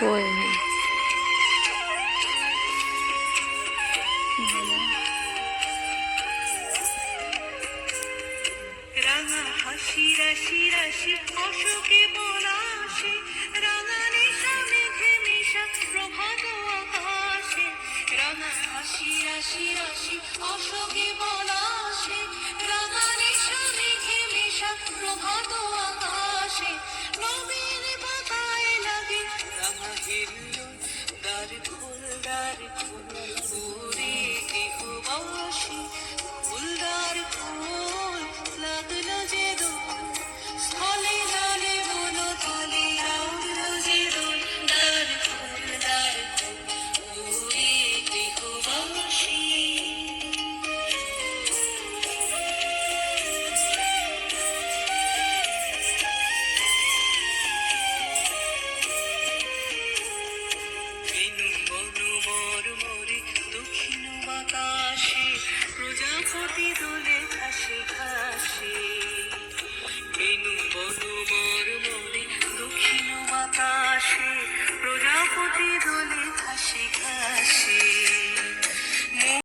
ওই রাঙা হাসি রাশি রাশি অশোকে পলাশে, রাঙা নেশা মেঘে মেশা প্রভাত আকাশে। রাঙা হাসি রাশি রাশি অশোকে পলাশে, রাঙা নেশা মেঘে মেশা প্রভাত আকাশে। নবীন পাতায় লাগে রাঙা হিল্লোল, দ্বার খোল দ্বার খোল ওরে গৃহবাসী, ফুলদার খোল লাগলো যে দোল, স্থলে জলে বলো তলে লাগলো যে দোল। দ্বার খোল ওরে গৃহবাসী। বেনু বনু মর মরে দক্ষিণ বাতাসে, প্রজাপতি দোলে ঘাসে ঘাসে। বেনু বনু মর মরে দক্ষিণ বাতাসে, প্রজাপতি দোলে ঘাসে ঘাসে।